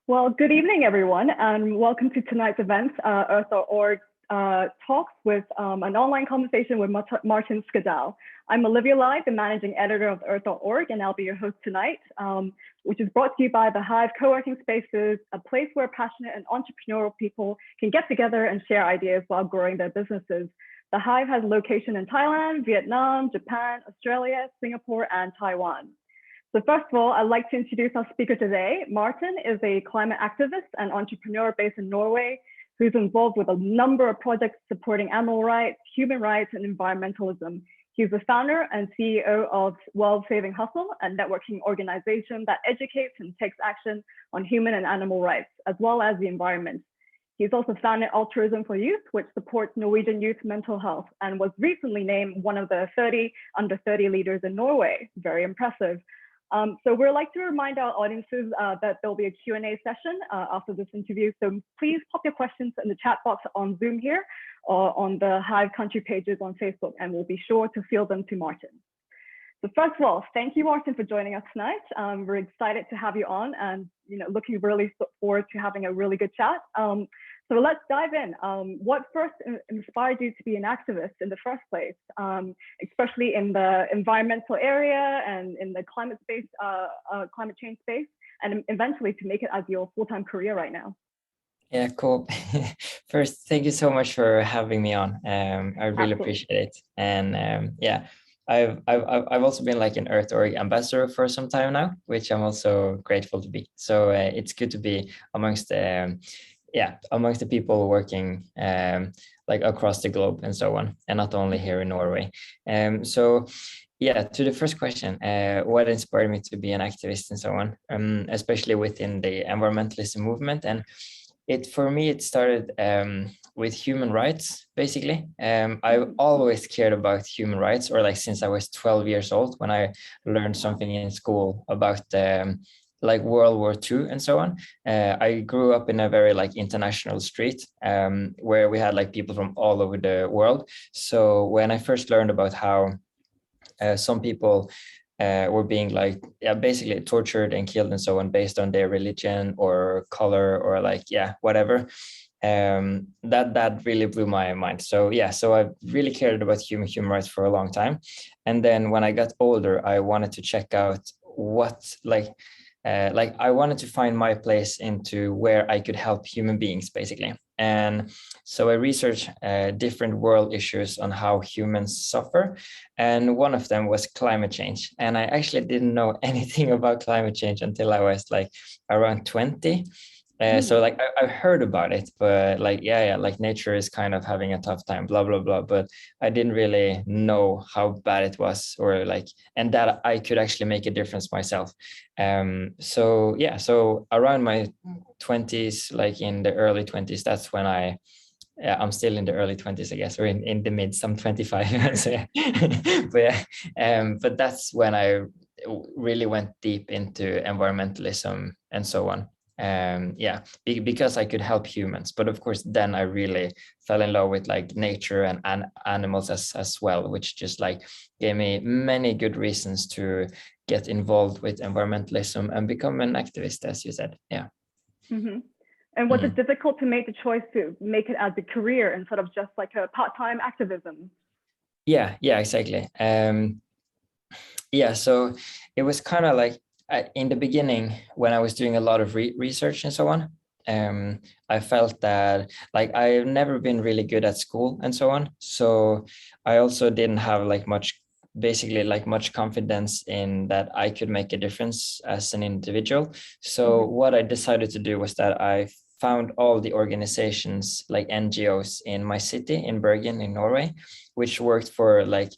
Well, good evening, everyone, and welcome to tonight's event, Earth.org Talks with an online conversation with Martin Skadal. I'm Olivia Lai, the managing editor of Earth.org, and I'll be your host tonight, which is brought to you by the Hive co-working spaces, a place where passionate and entrepreneurial people can get together and share ideas while growing their businesses. The Hive has location in Thailand, Vietnam, Japan, Australia, Singapore, and Taiwan. So first of all, I'd like to introduce our speaker today. Martin is a climate activist and entrepreneur based in Norway, who's involved with a number of projects supporting animal rights, human rights, and environmentalism. He's the founder and CEO of World Saving Hustle, a networking organization that educates and takes action on human and animal rights, as well as the environment. He's also founded Altruism for Youth, which supports Norwegian youth mental health, and was recently named one of the 30 under 30 leaders in Norway. Very impressive. So we'd like to remind our audiences that there'll be a Q&A session after this interview. So please pop your questions in the chat box on Zoom here or on the Hive country pages on Facebook, and we'll be sure to field them to Martin. So first of all, thank you, Martin, for joining us tonight. We're excited to have you on and looking really forward to having a really good chat. So let's dive in. What first inspired you to be an activist in the first place, especially in the environmental area and in the climate space, climate change space, and eventually to make it as your full-time career right now? Yeah, cool. First, thank you so much for having me on. I really appreciate it. And yeah, I've also been like an Earth.org ambassador for some time now, which I'm also grateful to be. So it's good to be amongst the people working like across the globe and so on, and not only here in Norway. So yeah, to the first question, what inspired me to be an activist and so on, especially within the environmentalism movement. And for me, it started with human rights, basically. I've always cared about human rights, or like since I was 12 years old, when I learned something in school about like World War II and so on. I grew up in a very like international street where we had like people from all over the world. So when I first learned about how some people were being like basically tortured and killed and so on based on their religion or color or like whatever, that really blew my mind. So so I really cared about human rights for a long time. And then when I got older, I wanted to check out what I wanted to find my place into where I could help human beings, basically. And so I researched different world issues on how humans suffer. And one of them was climate change. And I actually didn't know anything about climate change until I was like around 20. So like I heard about it, but like like nature is kind of having a tough time, blah blah blah, but I didn't really know how bad it was, or like, and that I could actually make a difference myself. So around my 20s, like in the early 20s, that's when I'm still in the early 20s, I guess, or in the mids. I'm 25. So but that's when I really went deep into environmentalism and so on. Because I could help humans. But of course, then I really fell in love with like nature and animals as well, which just like gave me many good reasons to get involved with environmentalism and become an activist, as you said. And was it difficult to make the choice to make it as a career instead of just like a part-time activism? Yeah, exactly. So it was kind of like, in the beginning, when I was doing a lot of research and so on, I felt that like I've never been really good at school and so on. So I also didn't have like much confidence in that I could make a difference as an individual. So what I decided to do was that I found all the organizations like NGOs in my city in Bergen in Norway, which worked for like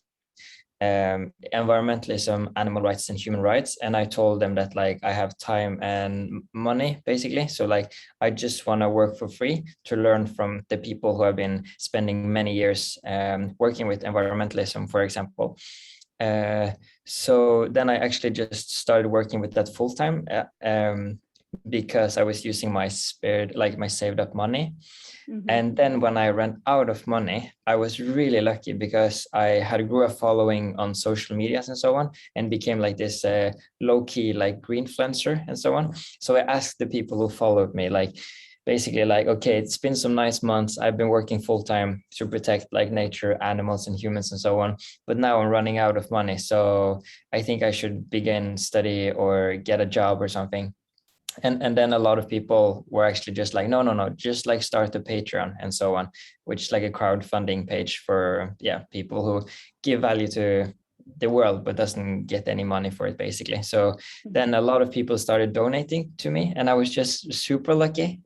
environmentalism, animal rights, and human rights. And I told them that like I have time and money, basically. So like I just want to work for free to learn from the people who have been spending many years working with environmentalism, for example. So then I actually just started working with that full time, because I was using my spared, like my saved up money. Mm-hmm. And then when I ran out of money, I was really lucky because I had grew a following on social medias and so on, and became like this low-key like green influencer and so on. So I asked the people who followed me, like basically like, okay, it's been some nice months. I've been working full time to protect like nature, animals and humans and so on. But now I'm running out of money. So I think I should begin study or get a job or something. And then a lot of people were actually just like, no, just like start a Patreon and so on, which is like a crowdfunding page for people who give value to the world but doesn't get any money for it basically. So then a lot of people started donating to me, and I was just super lucky.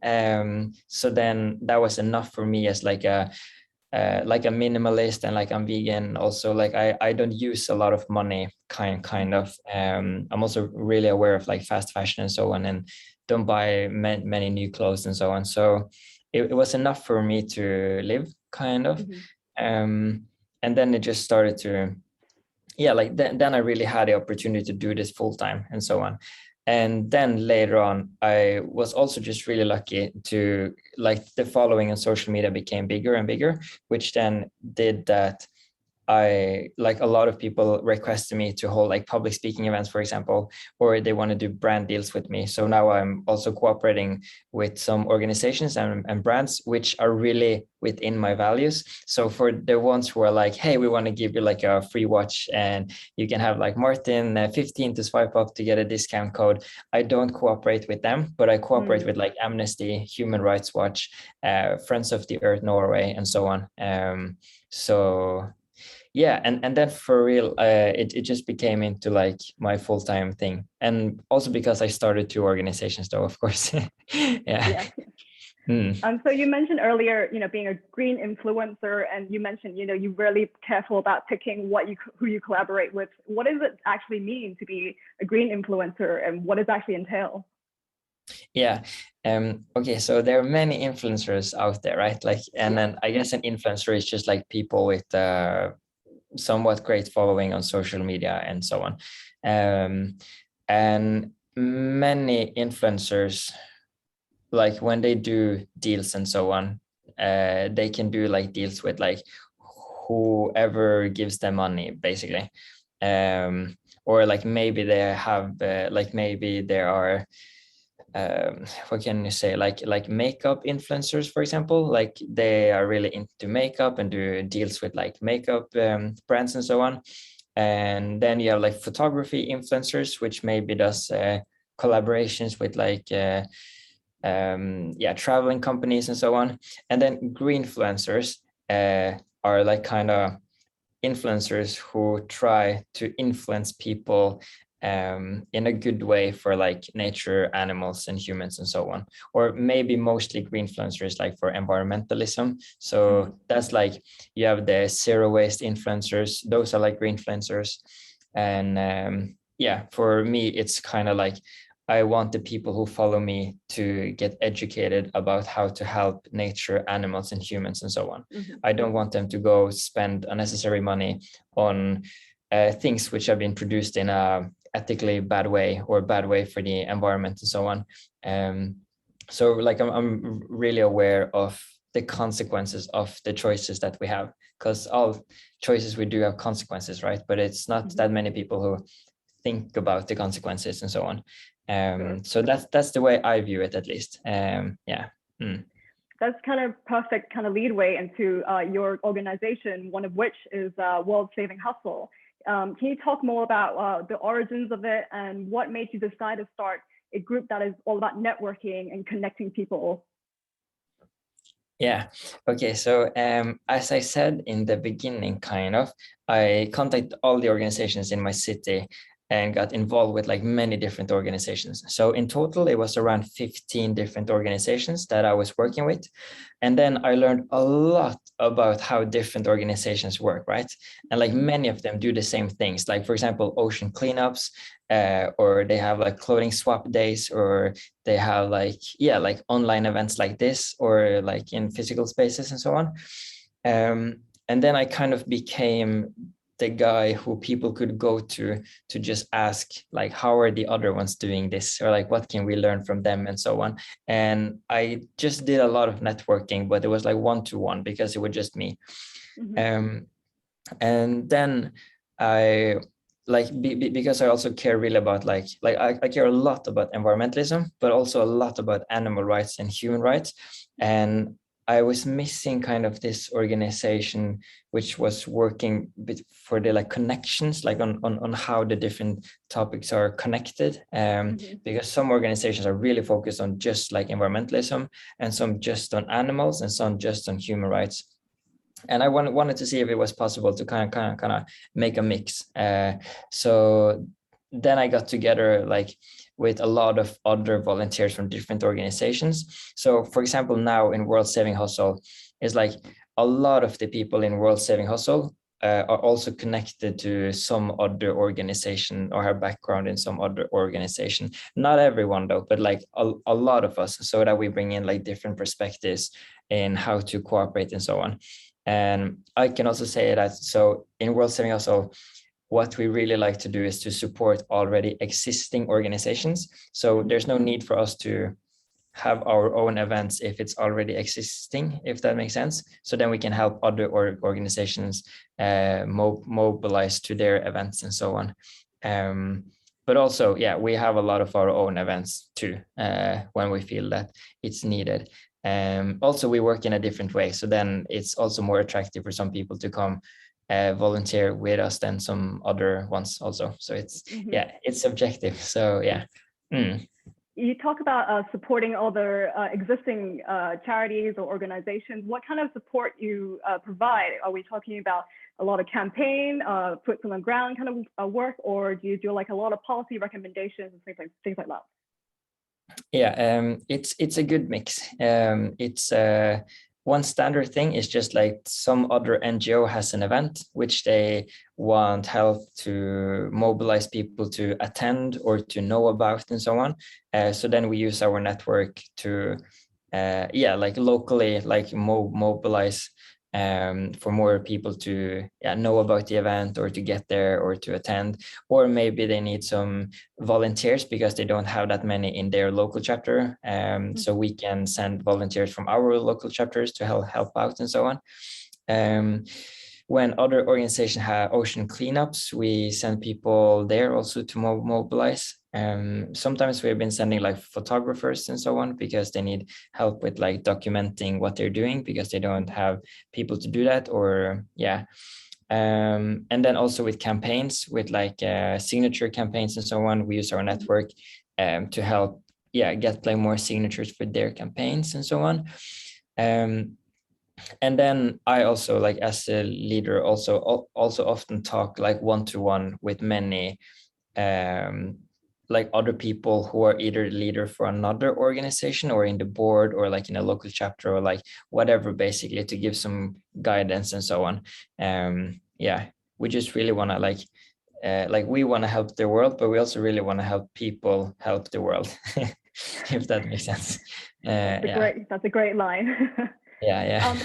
So then that was enough for me as like a minimalist, and like I'm vegan also. Like I don't use a lot of money, kind of. I'm also really aware of like fast fashion and so on, and don't buy many new clothes and so on. So it was enough for me to live, kind of. And then it just started to then I really had the opportunity to do this full time and so on. And then later on, I was also just really lucky to like the following on social media became bigger and bigger, which then did that I like a lot of people requested me to hold like public speaking events, for example, or they want to do brand deals with me. So now I'm also cooperating with some organizations and brands which are really within my values. So for the ones who are like, hey, we want to give you like a free watch and you can have like Martin 15 to swipe up to get a discount code. I don't cooperate with them, but I cooperate with like Amnesty, Human Rights Watch, Friends of the Earth Norway, and so on. And then for real, it just became into like my full-time thing. And also because I started two organizations though, of course. Yeah. So you mentioned earlier, being a green influencer, and you mentioned, you're really careful about picking who you collaborate with. What does it actually mean to be a green influencer, and what does it actually entail? Yeah. Okay. So there are many influencers out there, right? Like, and then I guess an influencer is just like people with somewhat great following on social media and so on. And many influencers, like when they do deals and so on, they can do like deals with like whoever gives them money, basically. Or like maybe they have, like maybe there are what can you say, like makeup influencers, for example, like they are really into makeup and do deals with like makeup brands and so on. And then you have like photography influencers, which maybe does collaborations with like traveling companies and so on. And then green influencers are like kind of influencers who try to influence people in a good way for like nature, animals, and humans, and so on. Or maybe mostly green influencers, like for environmentalism. So that's like you have the zero waste influencers; those are like green influencers. And for me, it's kind of like I want the people who follow me to get educated about how to help nature, animals, and humans, and so on. I don't want them to go spend unnecessary money on things which have been produced in a ethically bad way or bad way for the environment and so on. So like I'm really aware of the consequences of the choices that we have, because all choices we do have consequences, right? But it's not that many people who think about the consequences and so on. So that's the way I view it, at least. That's kind of perfect kind of leadway into your organization, one of which is World Saving Hustle. Can you talk more about the origins of it and what made you decide to start a group that is all about networking and connecting people? Yeah. Okay. So as I said in the beginning, kind of, I contacted all the organizations in my city and got involved with like many different organizations. So in total, it was around 15 different organizations that I was working with. And then I learned a lot about how different organizations work, right? And like many of them do the same things, like for example, ocean cleanups, or they have like clothing swap days, or they have like online events like this, or like in physical spaces and so on. And then I kind of became the guy who people could go to just ask, like, how are the other ones doing this, or like what can we learn from them, and so on. And I just did a lot of networking, but it was like one-to-one because it was just me. And then I because I also care really about I care a lot about environmentalism, but also a lot about animal rights and human rights. And I was missing kind of this organization which was working for the connections, on how the different topics are connected. Because some organizations are really focused on just environmentalism, and some just on animals, and some just on human rights. And I wanted to see if it was possible to kind of make a mix. So then I got together with a lot of other volunteers from different organizations. So for example, now in World Saving Hustle, is a lot of the people in World Saving Hustle are also connected to some other organization or have background in some other organization. Not everyone though, but a lot of us, so that we bring in different perspectives in how to cooperate and so on. And I can also say that, so in World Saving Hustle, what we really like to do is to support already existing organizations. So there's no need for us to have our own events if it's already existing, if that makes sense. So then we can help other organizations mobilize to their events and so on. But also, yeah, we have a lot of our own events too, when we feel that it's needed. Also, we work in a different way. So then it's also more attractive for some people to come volunteer with us than some other ones also. So it's, yeah, it's subjective. So yeah. You talk about supporting other existing charities or organizations. What kind of support you provide? Are we talking about a lot of campaign, boots on the ground kind of work, or do you do a lot of policy recommendations and things like that? Yeah, it's a good mix. It's one standard thing is just some other NGO has an event which they want help to mobilize people to attend or to know about and so on. So then we use our network to locally mobilize for more people to know about the event, or to get there, or to attend. Or maybe they need some volunteers because they don't have that many in their local chapter. So we can send volunteers from our local chapters to help out and so on. When other organizations have ocean cleanups, we send people there also to mobilize. Sometimes we've been sending photographers and so on, because they need help with documenting what they're doing, because they don't have people to do that, or and then also with campaigns, with signature campaigns and so on, we use our network to help get more signatures for their campaigns and so on. And then I also, as a leader, also often talk one-to-one with many other people who are either leader for another organization, or in the board, or in a local chapter, or whatever, basically, to give some guidance and so on. We just really want to we want to help the world, but we also really want to help people help the world. If that makes sense. That's a great line. Yeah.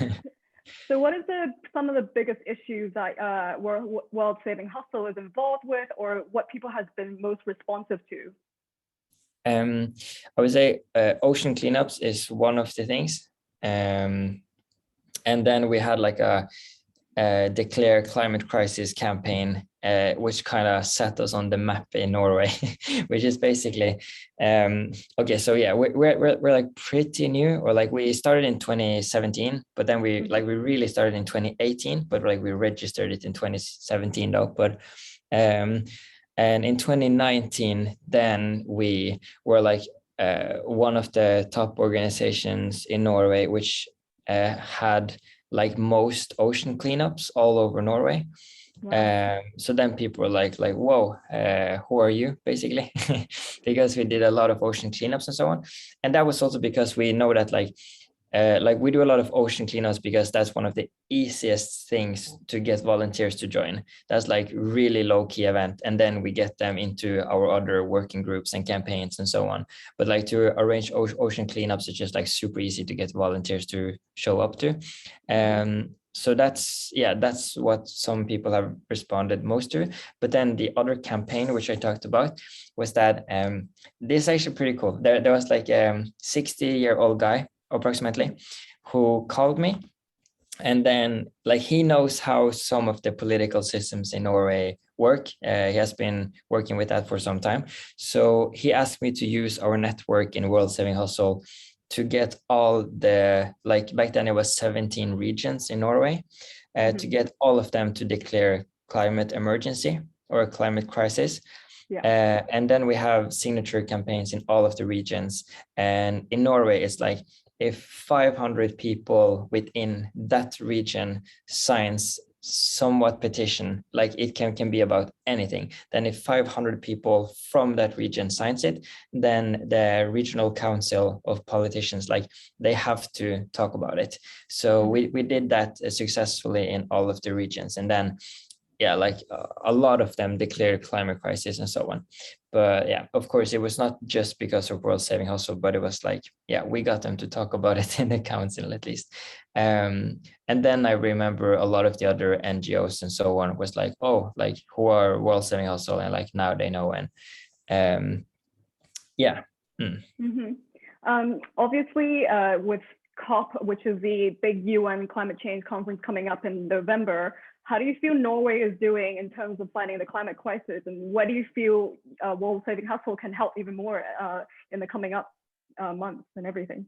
So what is some of the biggest issues that World Saving Hustle is involved with, or what people has been most responsive to? I would say ocean cleanups is one of the things. And then we had a declare climate crisis campaign, which kind of set us on the map in Norway, which is basically okay. So yeah, we're pretty new, or we started in 2017, but then we really started in 2018, but we registered it in 2017 though. But and in 2019, then we were one of the top organizations in Norway, which had most ocean cleanups all over Norway. Wow. So then people were whoa, who are you, basically? Because we did a lot of ocean cleanups and so on. And that was also because we know that like we do a lot of ocean cleanups because that's one of the easiest things to get volunteers to join. That's like really low key event, and then we get them into our other working groups and campaigns and so on. But like to arrange ocean cleanups is just like super easy to get volunteers to show up to. So that's what some people have responded most to. But then the other campaign which I talked about was that this is actually pretty cool. There was like a 60-year-old guy approximately who called me, and then like he knows how some of the political systems in Norway work. He has been working with that for some time. So he asked me to use our network in World Saving Hustle to get all the, like back then it was 17 regions in Norway, to get all of them to declare climate emergency or a climate crisis. And then we have signature campaigns in all of the regions. And in Norway, it's like if 500 people within that region signs somewhat petition, like it can be about anything, then if 500 people from that region signs it, then the regional council of politicians, like they have to talk about it. So we did that successfully in all of the regions, and then like a lot of them declared climate crisis and so on. But yeah, of course, it was not just because of World Saving Hustle, but it was like, we got them to talk about it in the council at least. And then I remember a lot of the other NGOs and so on was like, oh, like who are World Saving Hustle? And like now they know. And obviously, with COP, which is the big UN climate change conference coming up in November, how do you feel Norway is doing in terms of fighting the climate crisis? And what do you feel World Saving Hustle can help even more in the coming up months and everything?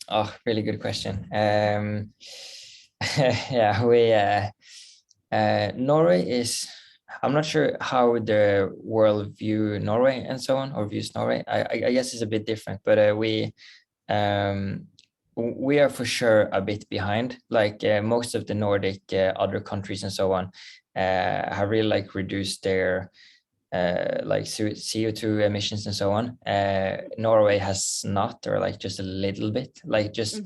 Oh, really good question. Norway is, I'm not sure how the world view Norway and so on, or views Norway. I guess it's a bit different, but we are for sure a bit behind. Like most of the Nordic other countries and so on have really like reduced their like CO2 emissions and so on. Norway has not, or like just a little bit, like just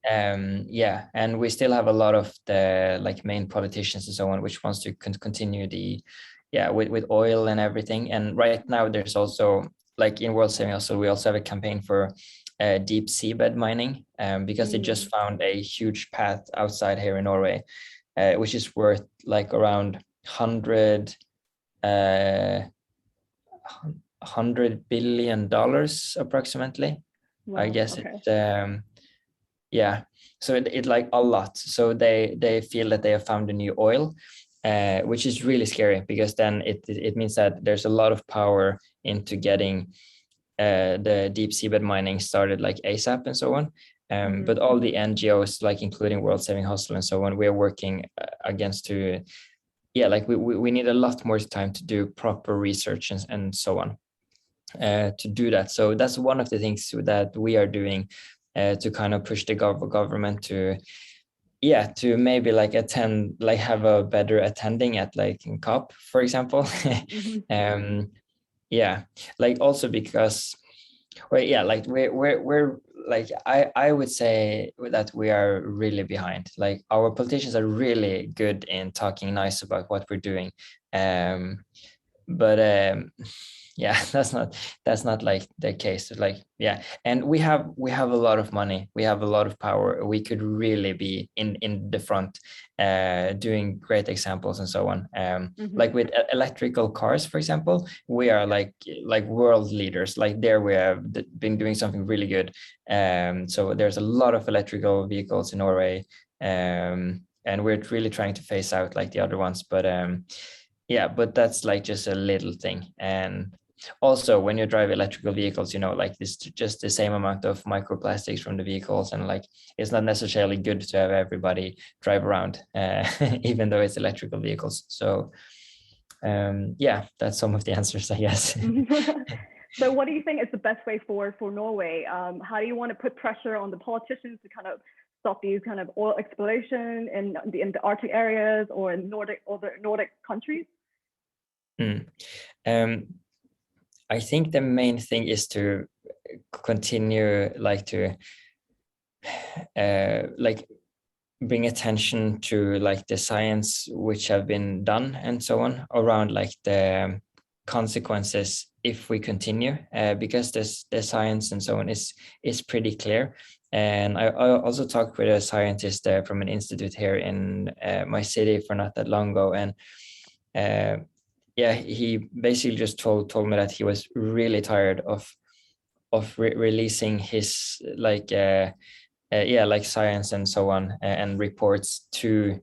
and we still have a lot of the like main politicians and so on which wants to continue the with oil and everything. And right now there's also like in World Saving Hustle, we also have a campaign for deep seabed mining, because they just found a huge path outside here in Norway, which is worth like around $100 billion approximately. Wow, I guess okay. So it like a lot. So they feel that they have found a new oil, which is really scary, because then it means that there's a lot of power into getting the deep seabed mining started like ASAP and so on. But all the NGOs, like including World Saving Hustle and so on, we're working against to, like we need a lot more time to do proper research and so on to do that. So that's one of the things that we are doing to kind of push the government to maybe like attend, like have a better attending at like in COP, for example. Like also because like we're like I would say that we are really behind. Like our politicians are really good in talking nice about what we're doing, but that's not like the case. Like and we have a lot of money, we have a lot of power, we could really be in the front doing great examples and so on. Like with electrical cars, for example, we are like world leaders. Like there we have been doing something really good. So there's a lot of electrical vehicles in Norway, and we're really trying to phase out like the other ones, but but that's like just a little thing. And also when you drive electrical vehicles, like this just the same amount of microplastics from the vehicles, and like it's not necessarily good to have everybody drive around even though it's electrical vehicles. So that's some of the answers, I guess. So what do you think is the best way forward for Norway? How do you want to put pressure on the politicians to kind of stop these kind of oil exploration in the Arctic areas or in the Nordic countries? I think the main thing is to continue like to like bring attention to like the science which have been done and so on around like the consequences if we continue, because the science and so on is pretty clear. And I also talked with a scientist from an institute here in my city for not that long ago, and yeah, he basically just told me that he was really tired of releasing his like yeah, like science and so on, and reports to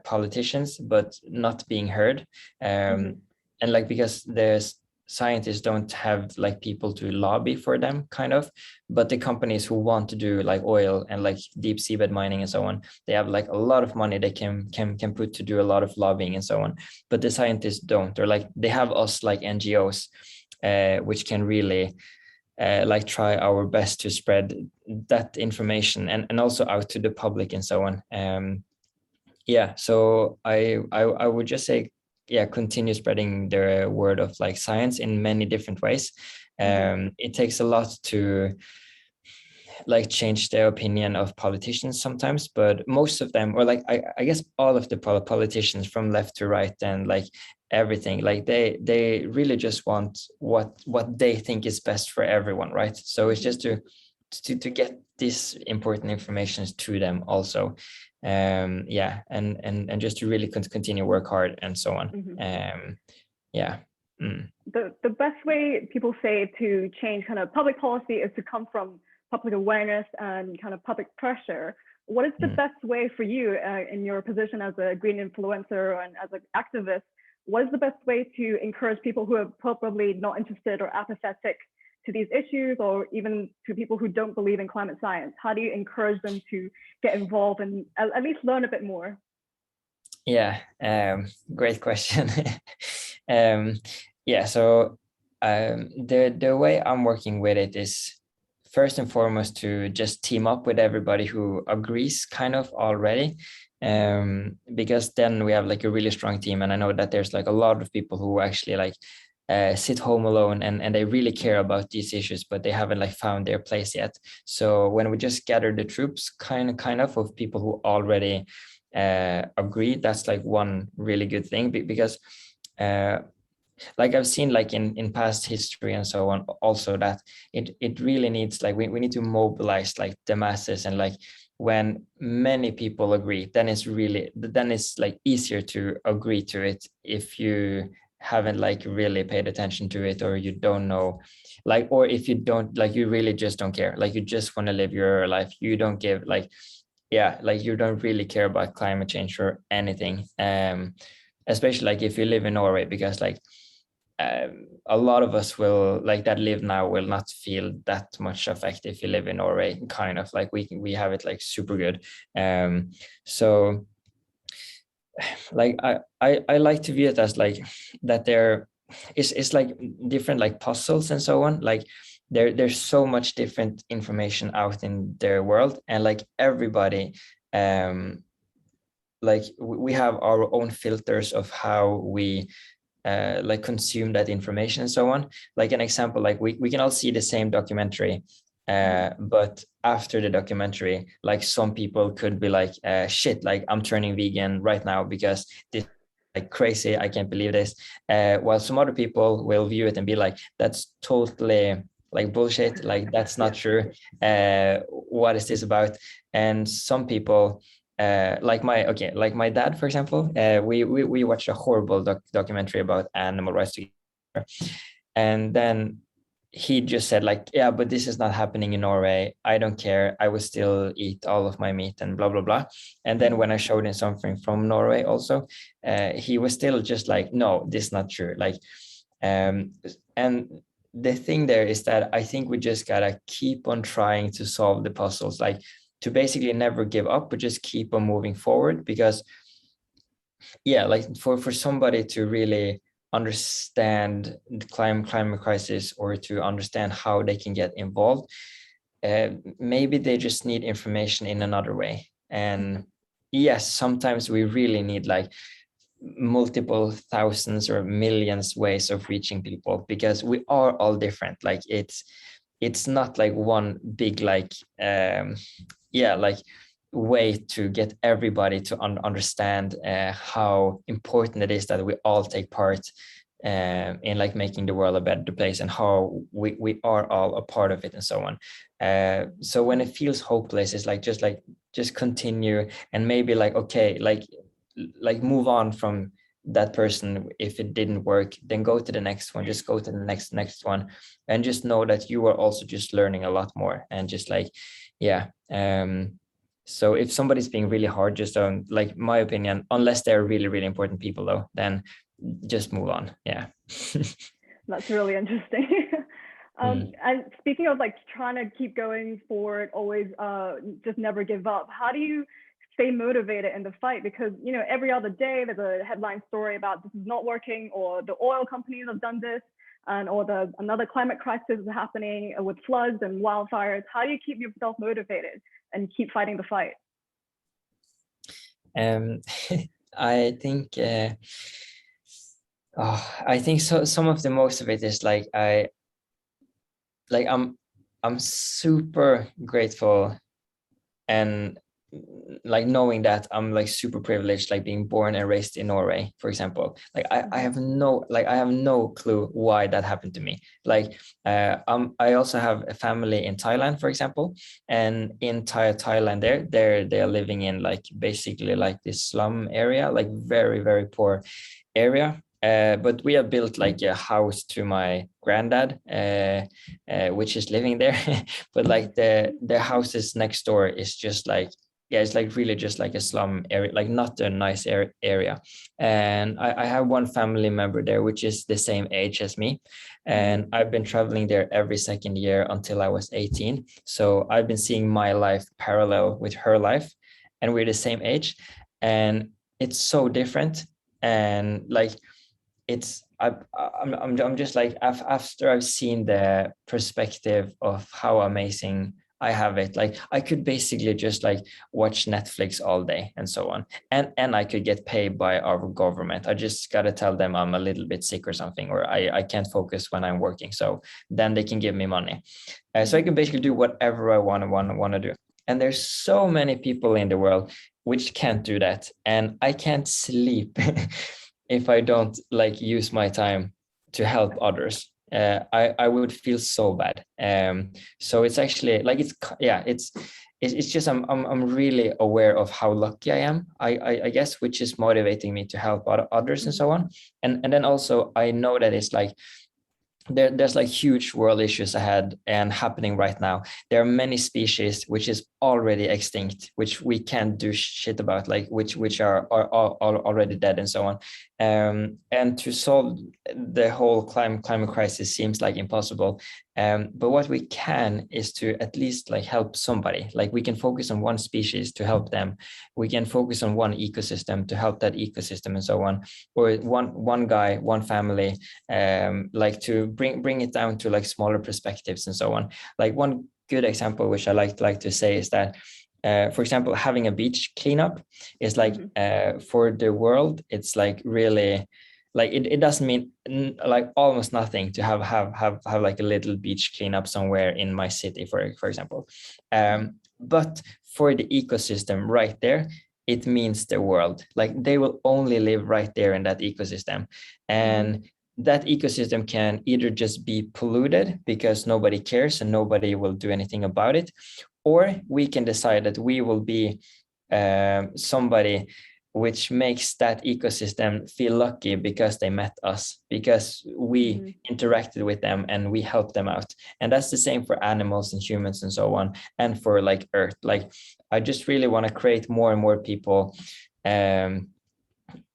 politicians, but not being heard. And like, because there's scientists don't have like people to lobby for them, kind of, but the companies who want to do like oil and like deep seabed mining and so on, they have like a lot of money they can put to do a lot of lobbying and so on, but the scientists don't, or like they have us like NGOs, which can really like try our best to spread that information and also out to the public and so on. Yeah, so I would just say, yeah, continue spreading the word of like science in many different ways. It takes a lot to like change the opinion of politicians sometimes, but most of them, or like I guess all of the politicians from left to right and like everything, like they really just want what they think is best for everyone, right? So it's just to get this important information to them also. Yeah, and just to really continue work hard and so on. Yeah. The best way people say to change kind of public policy is to come from public awareness and kind of public pressure. What is the best way for you in your position as a green influencer and as an activist? What is the best way to encourage people who are probably not interested or apathetic to these issues, or even to people who don't believe in climate science? How do you encourage them to get involved and at least learn a bit more? Yeah, great question. Yeah, so the way I'm working with it is first and foremost to just team up with everybody who agrees kind of already, because then we have like a really strong team. And I know that there's like a lot of people who actually like sit home alone and they really care about these issues, but they haven't like found their place yet. So when we just gather the troops kind of people who already agree, that's like one really good thing, because like I've seen like in past history and so on also, that it really needs like we need to mobilize like the masses, and like when many people agree, then it's like easier to agree to it. If you haven't like really paid attention to it, or you don't know, like, or if you don't like, you really just don't care, like you just want to live your life, you don't give like, yeah, like you don't really care about climate change or anything, especially like if you live in Norway, because like a lot of us will like that live now will not feel that much effect if you live in Norway, kind of like we have it like super good. So like I like to view it as like that there is like different like puzzles and so on, like there's so much different information out in the world, and like everybody like we have our own filters of how we like consume that information and so on. Like an example, like we can all see the same documentary, but after the documentary, like some people could be like, shit, like I'm turning vegan right now because this like crazy, I can't believe this. While some other people will view it and be like, that's totally like bullshit, like that's not true. What is this about? And some people like my dad, for example, we watched a horrible documentary about animal rights together, and then he just said like, yeah, but this is not happening in Norway, I don't care, I will still eat all of my meat and blah blah blah. And then when I showed him something from Norway also, he was still just like, no, this is not true. Like and the thing there is that I think we just gotta keep on trying to solve the puzzles, like to basically never give up, but just keep on moving forward. Because yeah, like for somebody to really understand the climate crisis, or to understand how they can get involved, maybe they just need information in another way. And yes, sometimes we really need like multiple thousands or millions ways of reaching people, because we are all different. Like it's not like one big like like way to get everybody to understand how important it is that we all take part in like making the world a better place, and how we are all a part of it, and so on. So when it feels hopeless, it's like just continue, and maybe like, okay, like move on from that person. If it didn't work, then go to the next one, just go to the next one, and just know that you are also just learning a lot more. And just like, yeah, so if somebody's being really hard, just don't, like, my opinion, unless they're really, really important people though, then just move on. Yeah. That's really interesting. And speaking of like trying to keep going forward, always just never give up, how do you stay motivated in the fight? Because, you know, every other day there's a headline story about this is not working, or the oil companies have done this, and or another climate crisis is happening with floods and wildfires. How do you keep yourself motivated and keep fighting the fight? I think I think so. Some of the most of it is like I'm super grateful, and like knowing that I'm like super privileged, like being born and raised in Norway, for example. Like I have no clue why that happened to me. Like I also have a family in Thailand, for example, and in Thailand they are living in like basically like this slum area, like very, very poor area. But we have built like a house to my granddad, which is living there. But like the houses next door is just like, yeah, it's like really just like a slum area, like not a nice area. And I have one family member there, which is the same age as me. And I've been traveling there every second year until I was 18. So I've been seeing my life parallel with her life, and we're the same age. And it's so different. And like, I'm just like, after I've seen the perspective of how amazing I have it, like I could basically just like watch Netflix all day and so on, and I could get paid by our government. I just gotta tell them I'm a little bit sick or something, or I can't focus when I'm working, so then they can give me money. So I can basically do whatever I want to do. And there's so many people in the world which can't do that, and I can't sleep if I don't like use my time to help others. I would feel so bad. So it's actually like, it's just I'm really aware of how lucky I am. I guess, which is motivating me to help others and so on. And then also I know that it's like, there's like huge world issues ahead and happening right now. There are many species which is already extinct, which we can't do shit about, like which are already dead and so on. And to solve the whole climate crisis seems like impossible. But what we can is to at least like help somebody. Like we can focus on one species to help them. We can focus on one ecosystem to help that ecosystem and so on. Or one guy, one family, like to bring it down to like smaller perspectives and so on. Like one good example, which I like to say, is that for example, having a beach cleanup is like for the world, it's like really like it doesn't mean like almost nothing to have like a little beach cleanup somewhere in my city, for example. But for the ecosystem right there, it means the world. Like they will only live right there in that ecosystem. And that ecosystem can either just be polluted because nobody cares and nobody will do anything about it, or we can decide that we will be somebody which makes that ecosystem feel lucky because they met us, because we interacted with them and we helped them out. And that's the same for animals and humans and so on, and for like Earth. Like I just really want to create more and more people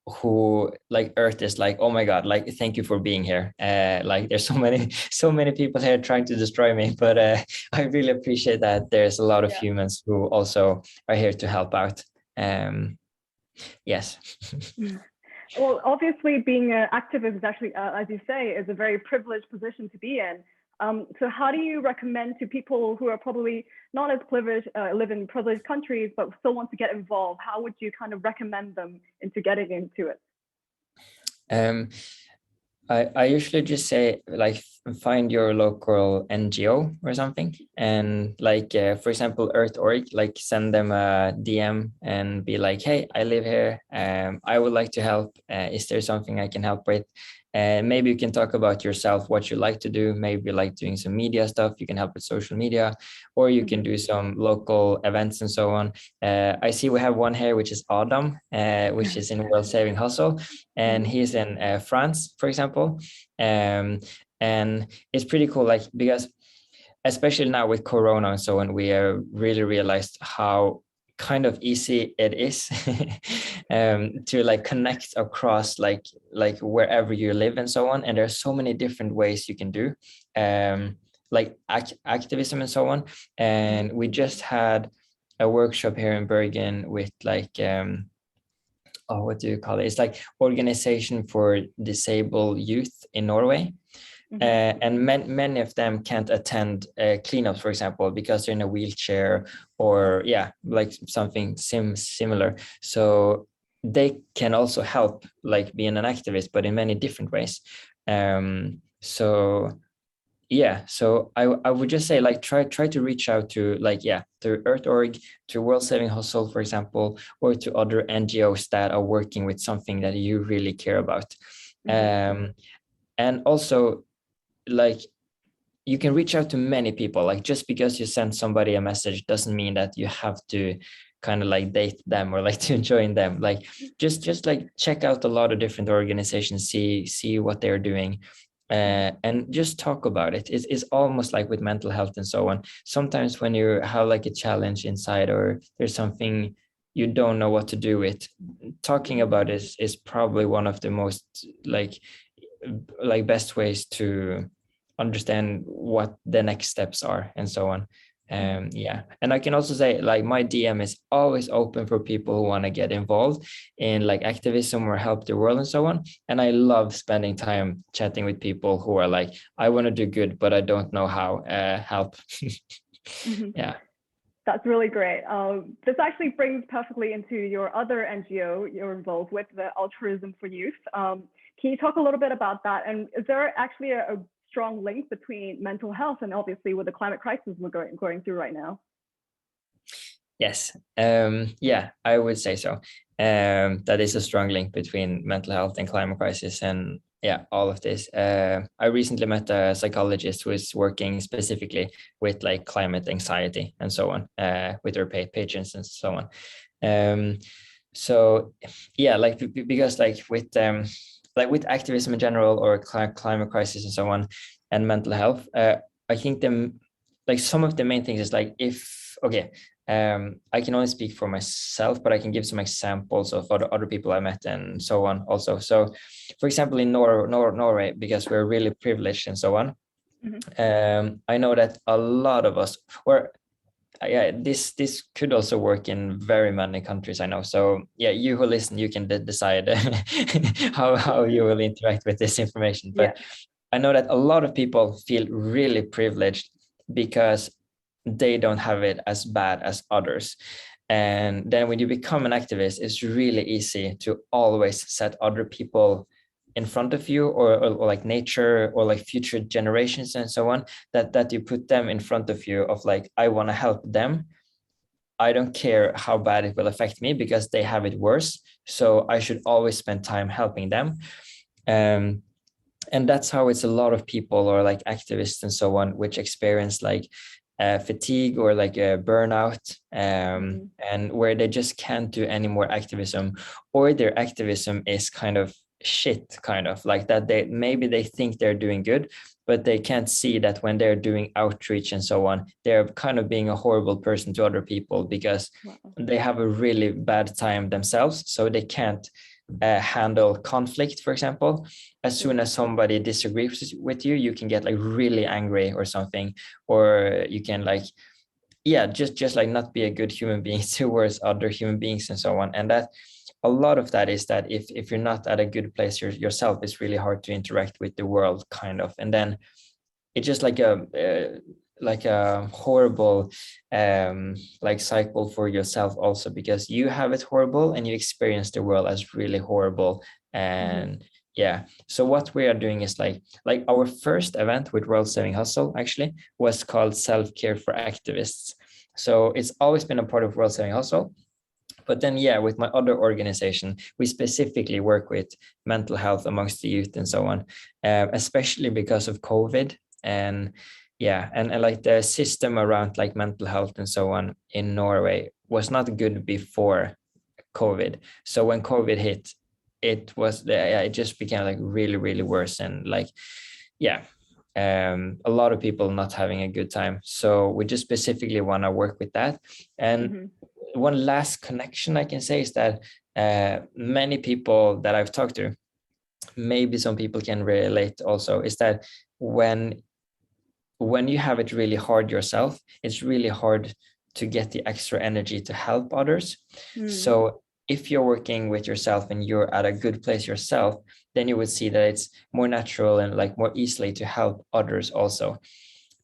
who like Earth is like, oh my God, like thank you for being here. Like there's so many people here trying to destroy me, but I really appreciate that there's a lot of humans who also are here to help out. Yes. Well, obviously being an activist is actually, as you say, is a very privileged position to be in. So how do you recommend to people who are probably not as privileged, live in privileged countries, but still want to get involved? How would you kind of recommend them into getting into it? I usually just say like find your local NGO or something, and like for example Earth.org, like send them a DM and be like, hey, I live here, I would like to help, is there something I can help with? And maybe you can talk about yourself, what you like to do. Maybe you like doing some media stuff, you can help with social media, or you can do some local events and so on. I see we have one here, which is Adam, which is in World Saving Hustle, and he's in France, for example. Um, and it's pretty cool, like, because especially now with Corona and so on, we really realized how kind of easy it is to like connect across like wherever you live and so on. And there's so many different ways you can do like activism and so on. And we just had a workshop here in Bergen with like oh, what do you call it? It's like Organization for Disabled Youth in Norway. And many of them can't attend cleanups, for example, because they're in a wheelchair or yeah, like something similar. So they can also help, like being an activist, but in many different ways. So yeah, so I would just say like try to reach out to like yeah, to Earth.org, to World Saving Hustle, for example, or to other NGOs that are working with something that you really care about. And also like you can reach out to many people. Like just because you send somebody a message doesn't mean that you have to kind of like date them or like to join them. Like just like check out a lot of different organizations, see what they're doing, and just talk about it. It's almost like with mental health and so on. Sometimes when you have like a challenge inside or there's something you don't know what to do with, talking about it is probably one of the most like best ways to understand what the next steps are and so on. Yeah, and I can also say like my DM is always open for people who want to get involved in like activism or help the world and so on. And I love spending time chatting with people who are like, I want to do good but I don't know how. Help. Yeah, that's really great. This actually brings perfectly into your other NGO you're involved with, the Altruism for Youth. Can you talk a little bit about that? And is there actually a strong link between mental health and obviously with the climate crisis we're going through right now? Yes. Yeah, I would say so. That is a strong link between mental health and climate crisis, and yeah, all of this. I recently met a psychologist who is working specifically with like climate anxiety and so on, with her patients and so on. So yeah, like because like with activism in general or climate crisis and so on, and mental health, I think like some of the main things is like if okay. I can only speak for myself, but I can give some examples of other people I met and so on also. So, for example, in Norway, because we're really privileged and so on, I know that a lot of us, or yeah, this could also work in very many countries, I know. So yeah, you who listen, you can decide how you will interact with this information. But I know that a lot of people feel really privileged because they don't have it as bad as others. And then when you become an activist, it's really easy to always set other people in front of you or like nature or like future generations and so on, that you put them in front of you of like, I want to help them. I don't care how bad it will affect me because they have it worse. So I should always spend time helping them. And that's how it's a lot of people or like activists and so on, which experience like fatigue or like a burnout, and where they just can't do any more activism, or their activism is kind of shit, kind of like that. They think they're doing good, but they can't see that when they're doing outreach and so on, they're kind of being a horrible person to other people because they have a really bad time themselves. So they can't handle conflict, for example. As soon as somebody disagrees with you, you can get like really angry or something, or you can like just like not be a good human being towards other human beings and so on. And that a lot of that is that if you're not at a good place yourself, it's really hard to interact with the world, kind of. And then it's just like a horrible like cycle for yourself also, because you have it horrible and you experience the world as really horrible. And Yeah. So what we are doing is like our first event with World Saving Hustle actually was called Self-Care for Activists. So it's always been a part of World Saving Hustle. But then, yeah, with my other organization, we specifically work with mental health amongst the youth and so on, especially because of COVID. And yeah, and like the system around like mental health and so on in Norway was not good before COVID. So when COVID hit, it just became like really, really worse. And like, yeah, a lot of people not having a good time. So we just specifically want to work with that. And one last connection I can say is that many people that I've talked to, maybe some people can relate also, is that when you have it really hard yourself, it's really hard to get the extra energy to help others. So if you're working with yourself and you're at a good place yourself, then you would see that it's more natural and like more easily to help others also,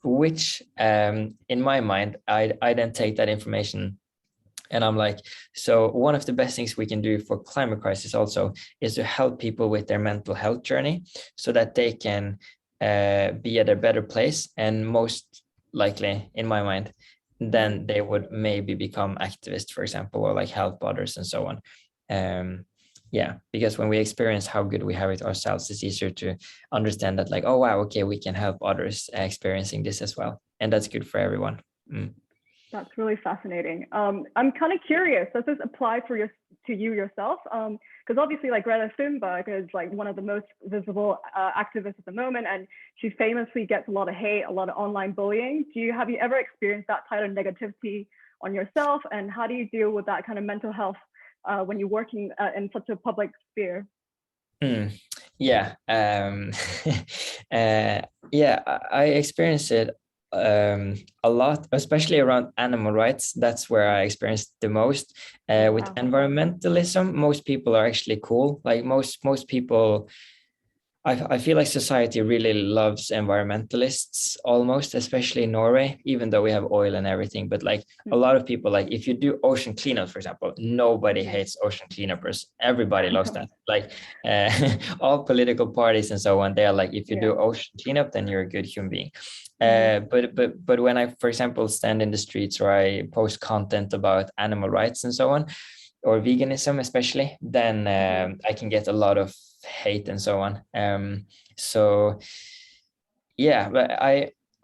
which in my mind, I then take that information and I'm like, so one of the best things we can do for climate crisis also is to help people with their mental health journey so that they can be at a better place. And most likely, in my mind, then they would maybe become activists, for example, or like help others and so on. Yeah, because when we experience how good we have it ourselves, it's easier to understand that like, oh, wow, okay, we can help others experiencing this as well. And that's good for everyone. That's really fascinating. I'm kind of curious, does this apply to you yourself? Because obviously like Greta Thunberg is like one of the most visible activists at the moment, and she famously gets a lot of hate, a lot of online bullying. Have you ever experienced that type of negativity on yourself? And how do you deal with that kind of mental health when you're working in such a public sphere? Yeah. Yeah, I experienced it a lot, especially around animal rights. That's where I experienced the most. With environmentalism, most people are actually cool. Like most people, I feel like society really loves environmentalists almost, especially in Norway, even though we have oil and everything. But like a lot of people, like if you do ocean cleanup, for example, nobody hates ocean cleanuppers. Everybody loves that. Like all political parties and so on, they are like, if you do ocean cleanup, then you're a good human being. But when I, for example, stand in the streets or I post content about animal rights and so on, or veganism especially, then I can get a lot of hate and so on. So yeah, but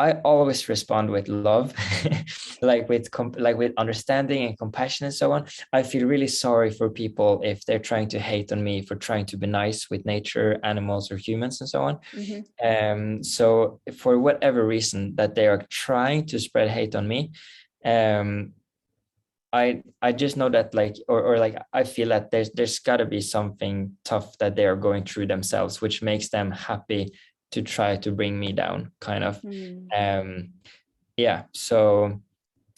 I always respond with love, like with understanding and compassion and so on. I feel really sorry for people if they're trying to hate on me for trying to be nice with nature, animals, or humans and so on. So for whatever reason that they are trying to spread hate on me, I just know that like or like I feel that there's got to be something tough that they are going through themselves, which makes them happy to try to bring me down, kind of. Yeah, so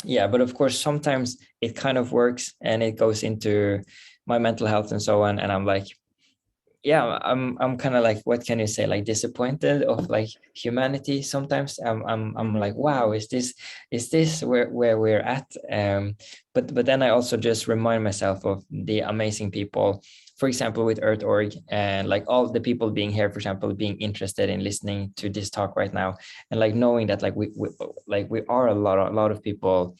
yeah, but of course sometimes it kind of works and it goes into my mental health and so on, and I'm like, yeah, I'm kind of like, what can you say, like disappointed of like humanity sometimes. I'm like, wow, is this where we're at? But then I also just remind myself of the amazing people, for example, with Earth.org, and like all the people being here, for example, being interested in listening to this talk right now, and like knowing that like we are a lot of people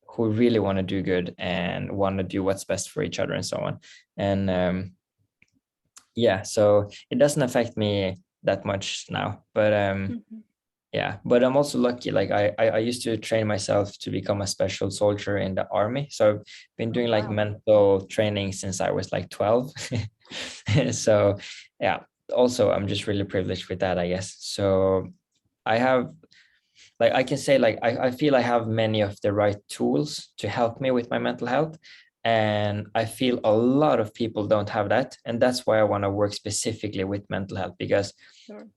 who really want to do good and want to do what's best for each other and so on. And yeah, so it doesn't affect me that much now, but yeah, but I'm also lucky. Like I used to train myself to become a special soldier in the army, so I've been doing like mental training since I was like 12. So yeah, also I'm just really privileged with that, I guess. So I have, like, I can say like I feel I have many of the right tools to help me with my mental health. And I feel a lot of people don't have that. And that's why I want to work specifically with mental health, because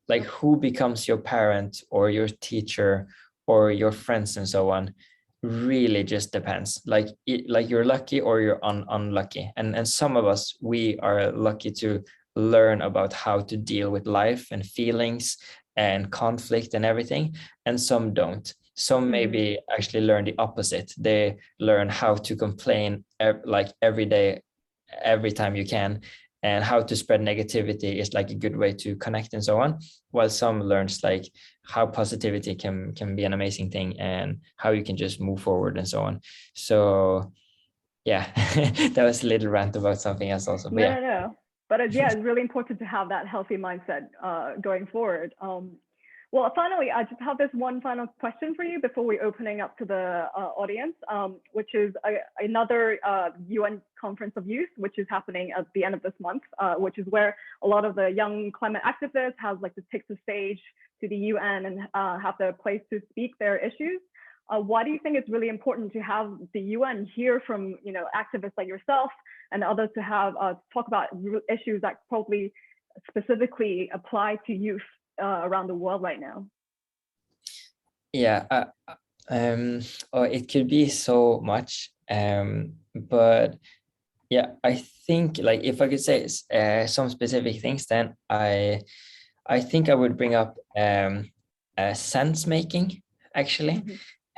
like who becomes your parent or your teacher or your friends and so on really just depends. Like you're lucky or you're unlucky. And some of us, we are lucky to learn about how to deal with life and feelings and conflict and everything. And some don't. Some maybe actually learn the opposite. They learn how to complain like every day, every time you can, and how to spread negativity is like a good way to connect and so on, while some learns like how positivity can be an amazing thing and how you can just move forward and so on. So yeah, that was a little rant about something else also. But No. But yeah, it's really important to have that healthy mindset going forward. Well, finally, I just have this one final question for you before we opening up to the audience, which is another UN Conference of Youth, which is happening at the end of this month, which is where a lot of the young climate activists have like to take the stage to the UN and have the place to speak their issues. Why do you think it's really important to have the UN hear from activists like yourself and others to have talk about issues that probably specifically apply to youth around the world right now? Yeah, it could be so much, but yeah, I think like if I could say some specific things, then I think I would bring up sense making actually.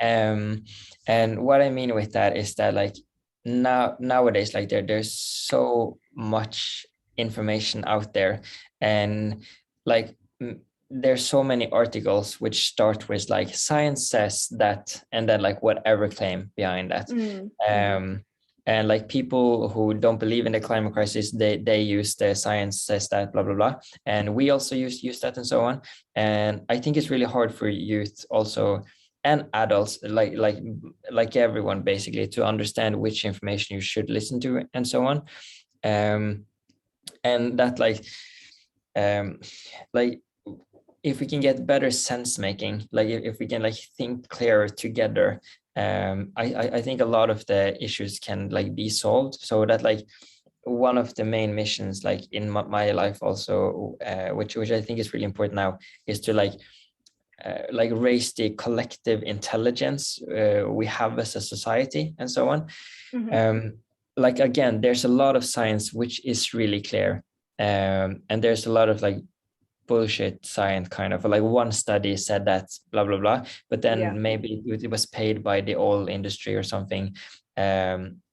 And what I mean with that is that like nowadays, like there's so much information out there, and like there's so many articles which start with like science says that, and then like whatever claim behind that. And like people who don't believe in the climate crisis, they use the science says that, blah blah blah, and we also use that and so on. And I think it's really hard for youth also, and adults, like everyone basically, to understand which information you should listen to and so on. And that like if we can get better sense making, like if we can like think clearer together, I think a lot of the issues can like be solved. So that like one of the main missions like in my life also, which I think is really important now, is to like raise the collective intelligence we have as a society and so on. Like again, there's a lot of science which is really clear, and there's a lot of like bullshit science, kind of like one study said that blah blah blah, but then maybe it was paid by the oil industry or something,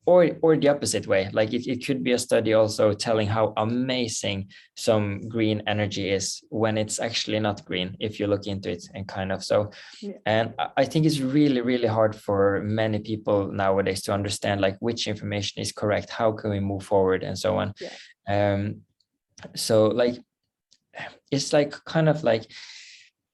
or the opposite way. Like it could be a study also telling how amazing some green energy is when it's actually not green if you look into it, and kind of so. And I think it's really really hard for many people nowadays to understand like which information is correct, how can we move forward and so on. So like it's like kind of like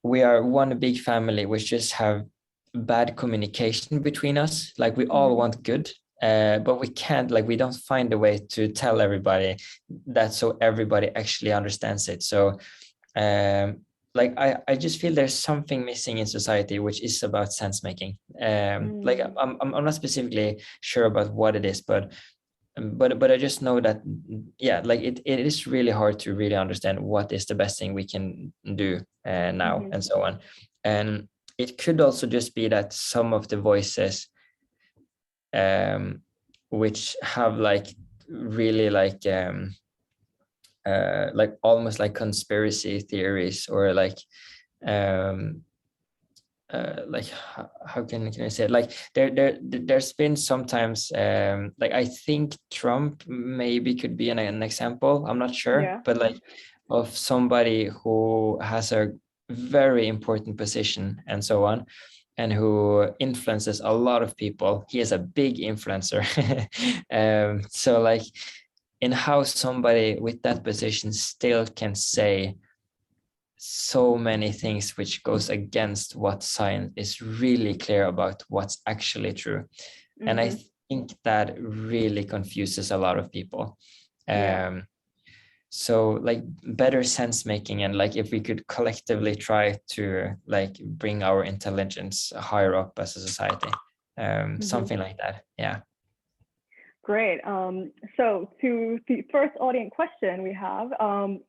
we are one big family which just have bad communication between us. Like we all want good, but we can't, like we don't find a way to tell everybody that so everybody actually understands it. So like I just feel there's something missing in society which is about sense making. Like I'm not specifically sure about what it is, but I just know that like it is really hard to really understand what is the best thing we can do now and so on. And it could also just be that some of the voices which have like really like almost like conspiracy theories, or like how can I say it? Like there's been sometimes like I think Trump maybe could be an example, I'm not sure, but like of somebody who has a very important position and so on, and who influences a lot of people. He is a big influencer. So like in how somebody with that position still can say so many things which goes against what science is really clear about what's actually true. And I think that really confuses a lot of people. So like better sense making, and like if we could collectively try to like bring our intelligence higher up as a society, something like that. Great. So to the first audience question we have,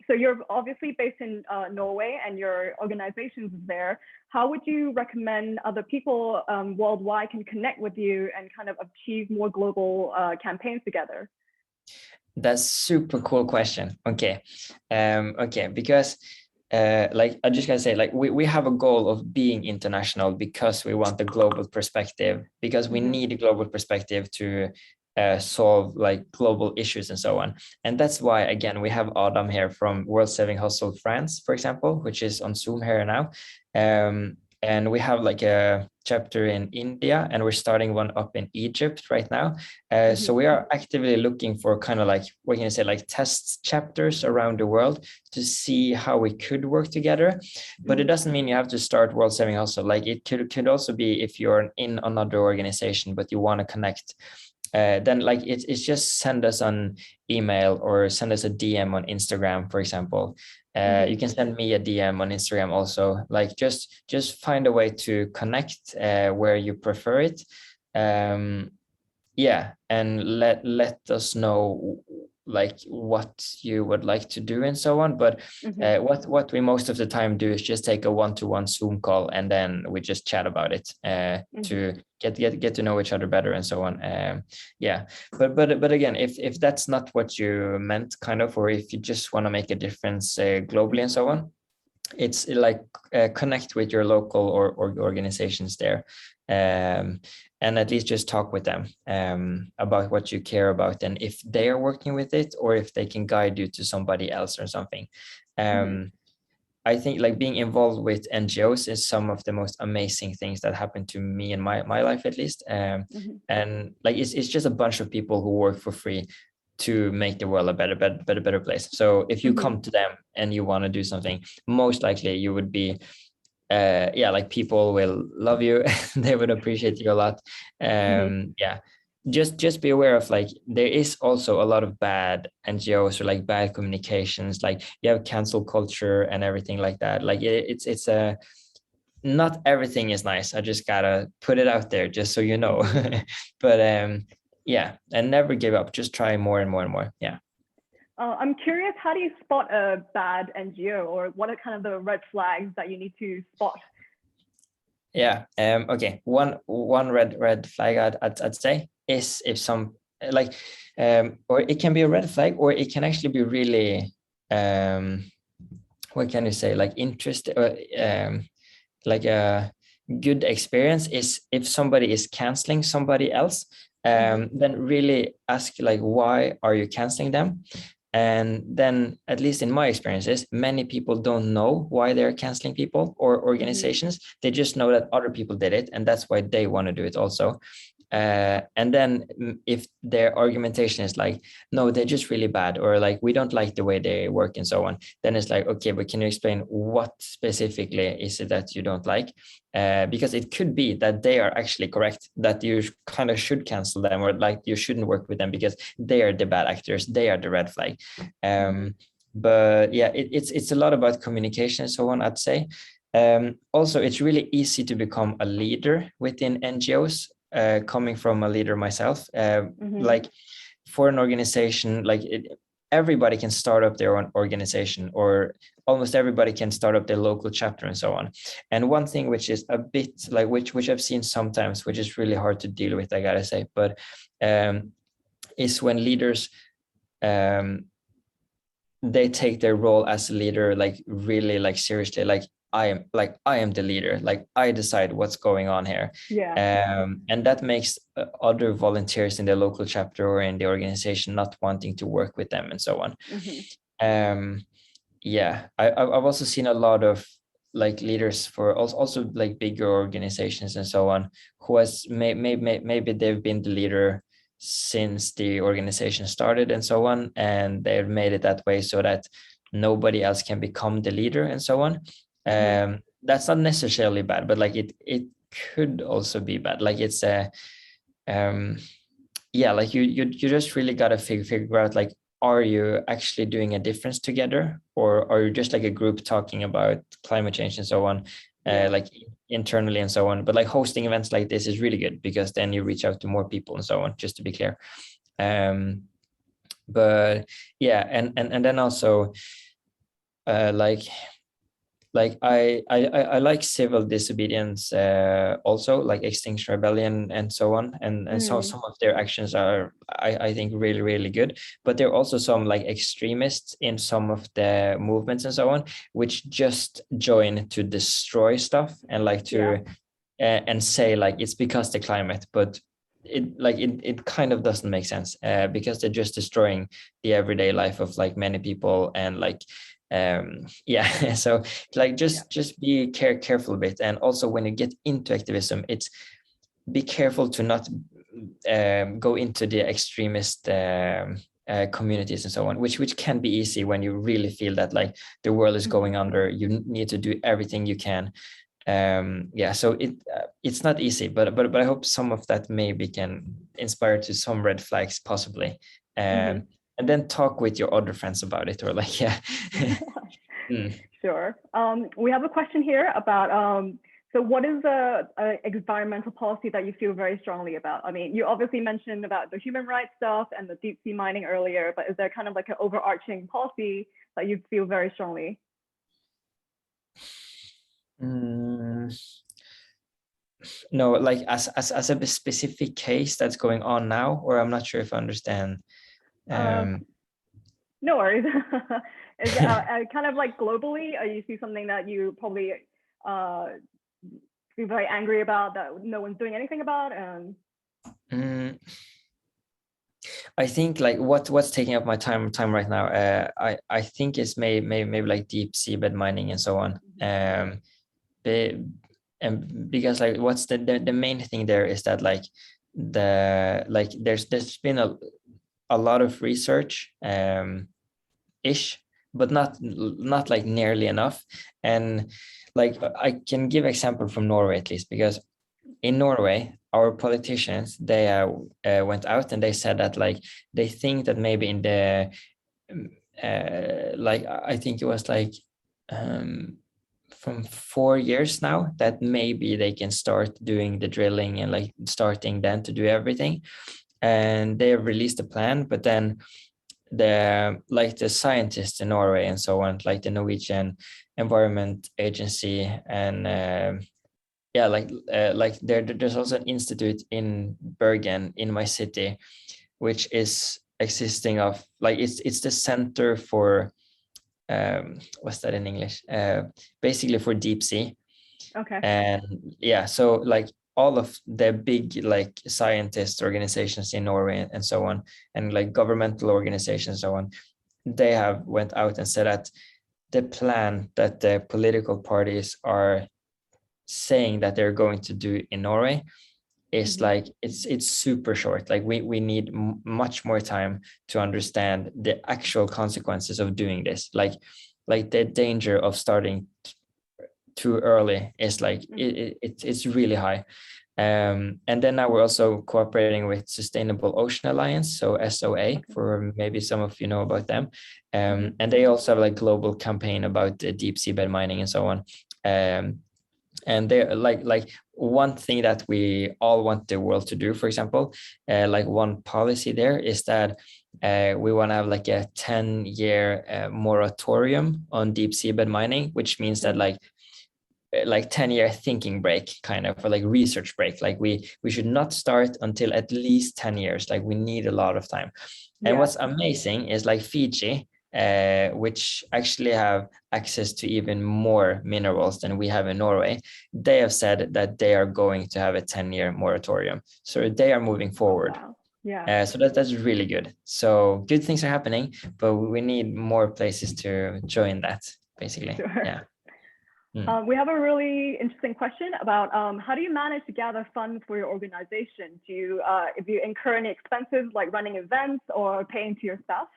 so you're obviously based in Norway and your organizations there. How would you recommend other people worldwide can connect with you and kind of achieve more global campaigns together? That's super cool question. Okay. Because like I just gotta say, like we have a goal of being international because we want a global perspective, because we need a global perspective to solve like global issues and so on. And that's why, again, we have Adam here from World Saving Hustle France, for example, which is on Zoom here now. And we have like a chapter in India, and we're starting one up in Egypt right now. So we are actively looking for kind of like, what can you say, like test chapters around the world to see how we could work together. But it doesn't mean you have to start World Saving Hustle. Like it could also be if you're in another organization, but you want to connect. Then like it's just send us an email or send us a DM on Instagram, for example. You can send me a DM on Instagram also. Like just find a way to connect where you prefer it. Yeah, and let us know like what you would like to do and so on. But what we most of the time do is just take a one-to-one Zoom call, and then we just chat about it to get to know each other better and so on. Yeah, but again, if that's not what you meant, kind of, or if you just want to make a difference globally and so on, it's like connect with your local or organizations there, and at least just talk with them about what you care about, and if they are working with it, or if they can guide you to somebody else or something. I think like being involved with NGOs is some of the most amazing things that happened to me in my life, at least. And like it's just a bunch of people who work for free to make the world a better place. So if you come to them and you want to do something, most likely you would be like people will love you. They would appreciate you a lot. Yeah, just be aware of like there is also a lot of bad NGOs or like bad communications. Like you have cancel culture and everything like that. Like it's a not everything is nice. I just gotta put it out there just so you know. But yeah, and never give up. Just try more and more and more. Yeah. I'm curious, how do you spot a bad NGO, or what are kind of the red flags that you need to spot? Yeah. Okay. One red flag I'd say is if some like or it can be a red flag, or it can actually be really what can you say, like interest, like a good experience is if somebody is canceling somebody else. Then really ask like, why are you canceling them? And then, at least in my experiences, many people don't know why they're canceling people or organizations. They just know that other people did it, and that's why they want to do it also. And then if their argumentation is like, no, they're just really bad, or like, we don't like the way they work and so on, then it's like, okay, but can you explain what specifically is it that you don't like? Because it could be that they are actually correct, that you kind of should cancel them, or like you shouldn't work with them because they are the bad actors, they are the red flag. But yeah, it's a lot about communication and so on, I'd say. Also, it's really easy to become a leader within NGOs. Coming from a leader myself, like for an organization, like everybody can start up their own organization, or almost everybody can start up their local chapter and so on. And one thing which is a bit like which I've seen sometimes, which is really hard to deal with, I gotta say, but is when leaders they take their role as a leader like really like seriously, like I am the leader, like I decide what's going on here. And that makes other volunteers in the local chapter or in the organization not wanting to work with them and so on. Yeah, I've also seen a lot of like leaders for also like bigger organizations and so on, who has maybe they've been the leader since the organization started and so on, and they've made it that way so that nobody else can become the leader and so on. That's not necessarily bad, but like it could also be bad. Like it's yeah, like you just really gotta figure out, like, are you actually doing a difference together, or are you just like a group talking about climate change and so on, like internally and so on. But like hosting events like this is really good, because then you reach out to more people and so on, just to be clear. But yeah, and then also like I like civil disobedience, also like Extinction Rebellion and so on, and so some of their actions are I think really good, but there are also some like extremists in some of the movements and so on, which just join to destroy stuff and like to and say like it's because the climate, but it kind of doesn't make sense, because they're just destroying the everyday life of like many people, and like yeah. So like just be careful a bit. And also when you get into activism, it's be careful to not go into the extremist communities and so on, which can be easy when you really feel that like the world is going under. You need to do everything you can. Yeah, so it's not easy, but I hope some of that maybe can inspire to some red flags possibly. And then talk with your other friends about it, or like, yeah. Sure. We have a question here about so what is the environmental policy that you feel very strongly about? I mean, you obviously mentioned about the human rights stuff and the deep sea mining earlier, but is there kind of like an overarching policy that you feel very strongly? No, like as a specific case that's going on now, or I'm not sure if I understand. No worries. Is kind of like globally, you see something that you probably feel very angry about that no one's doing anything about? I think like what's taking up my time right now, I think is maybe like deep seabed mining and so on. And because like what's the main thing there is that like there's been a lot of research ish, but not like nearly enough. And like I can give example from Norway at least, because in Norway our politicians, they went out and they said that like they think that maybe in the like I think it was like from 4 years now, that maybe they can start doing the drilling and like starting then to do everything. And they have released a plan, but then the scientists in Norway and so on, like the Norwegian Environment Agency, and like there's also an institute in Bergen in my city, which is existing of like it's the center for what's that in English? Basically for deep sea. Okay. And yeah, so like all of the big like scientist organizations in Norway and so on, and like governmental organizations and so on, they have went out and said that the plan that the political parties are saying that they're going to do in Norway is like it's super short. Like we need much more time to understand the actual consequences of doing this. Like the danger of starting too early is like it's really high. And then now we're also cooperating with Sustainable Ocean Alliance, so SOA, for maybe some of you know about them. And they also have like global campaign about deep seabed mining and so on. And they're like one thing that we all want the world to do, for example, like one policy there is that we want to have like a 10-year moratorium on deep seabed mining, which means that like 10-year thinking break, kind of, or like research break. Like we should not start until at least 10 years. Like we need a lot of time. And what's amazing is like Fiji, which actually have access to even more minerals than we have in Norway, they have said that they are going to have a 10-year moratorium. So they are moving forward. Wow. Yeah. So that's really good. So good things are happening, but we need more places to join that, basically. Sure. Yeah. We have a really interesting question about how do you manage to gather funds for your organization? Do you, if you incur any expenses like running events or paying to your staff?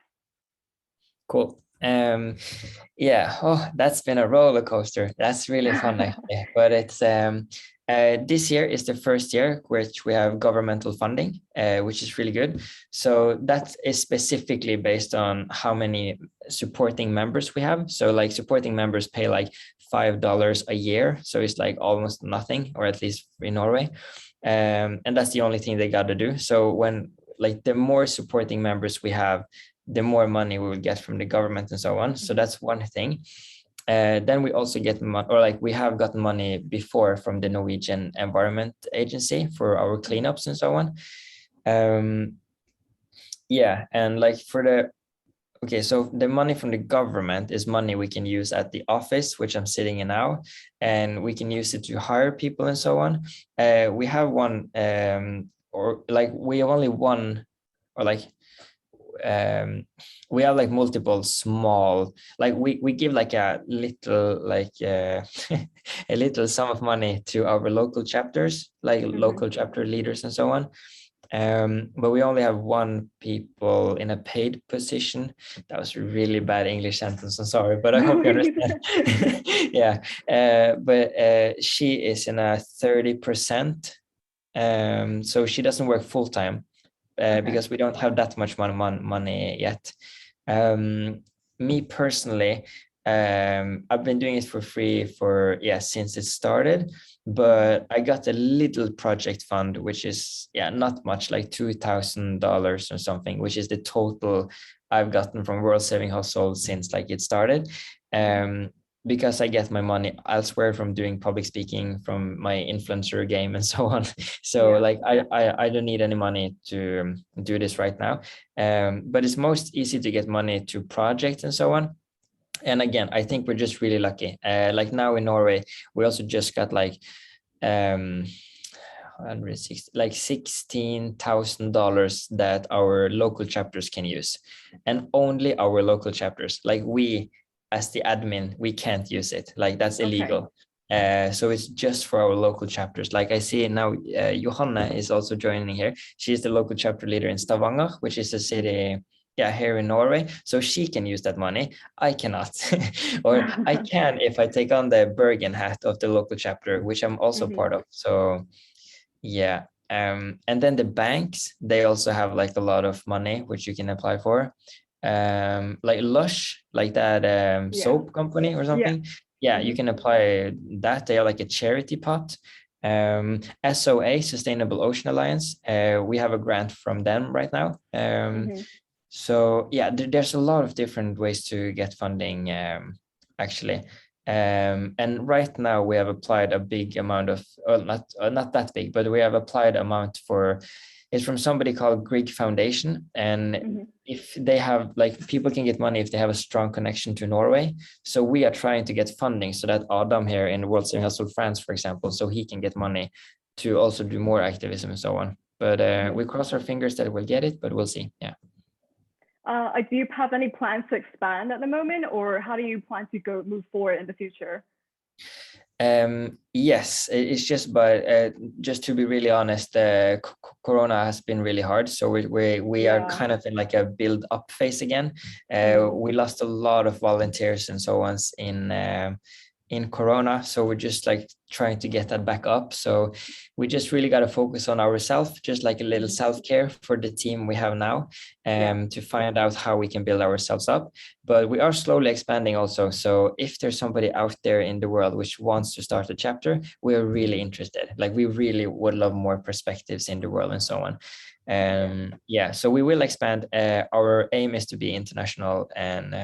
Cool. Yeah. Oh, that's been a roller coaster. That's really fun, actually. But it's this year is the first year which we have governmental funding, which is really good. So that is specifically based on how many supporting members we have. So like supporting members pay like $5 a year. So it's like almost nothing, or at least in Norway. And that's the only thing they got to do. So when like the more supporting members we have, the more money we will get from the government and so on. So that's one thing. Then we also get money, or like we have gotten money before from the Norwegian Environment Agency for our cleanups and so on. Yeah, and like for the, okay, so the money from the government is money we can use at the office, which I'm sitting in now, and we can use it to hire people and so on. We have one or like we have only one, or like we have like multiple small, like we give like a little like a little sum of money to our local chapters, like local chapter leaders and so on. But we only have one people in a paid position. That was a really bad English sentence. I'm sorry, but I hope you understand. Yeah, but she is in a 30%. So she doesn't work full time because we don't have that much money yet. Me personally, I've been doing it for free for since it started, but I got a little project fund, which is not much, like $2,000 or something, which is the total I've gotten from World Saving Household since like it started. Because I get my money elsewhere from doing public speaking, from my influencer game and so on. So like I don't need any money to do this right now. But it's most easy to get money to projects and so on. And again, I think we're just really lucky. Like now in Norway, we also just got like 160, like $16,000 that our local chapters can use, and only our local chapters. Like we, as the admin, we can't use it. Like that's illegal. So it's just for our local chapters. Like I see now, Johanna is also joining here. She's the local chapter leader in Stavanger, which is a city here in Norway. So she can use that money. I cannot. Or I can if I take on the Bergen hat of the local chapter, which I'm also part of. So yeah. And then the banks, they also have like a lot of money which you can apply for. Like Lush, like that soap company or something. You can apply that. They are like a charity pot. SOA, Sustainable Ocean Alliance, we have a grant from them right now. So there's a lot of different ways to get funding, actually. And right now we have applied a big amount of, not that big, but we have applied amount for, it's from somebody called Grieg Foundation. And if they have, like, people can get money if they have a strong connection to Norway. So we are trying to get funding so that Adam here in World Saving Household France, for example, so he can get money to also do more activism and so on. But we cross our fingers that we'll get it, but we'll see. Do you have any plans to expand at the moment, or how do you plan to move forward in the future? Yes, it's just, but just to be really honest, Corona has been really hard. So we are kind of in like a build up phase again. We lost a lot of volunteers and so on in Corona. So we're just like trying to get that back up. So we just really got to focus on ourselves, just like a little self-care for the team we have now, to find out how we can build ourselves up. But we are slowly expanding also. So if there's somebody out there in the world which wants to start a chapter, we are really interested. Like we really would love more perspectives in the world and so on. So we will expand. Our aim is to be international, and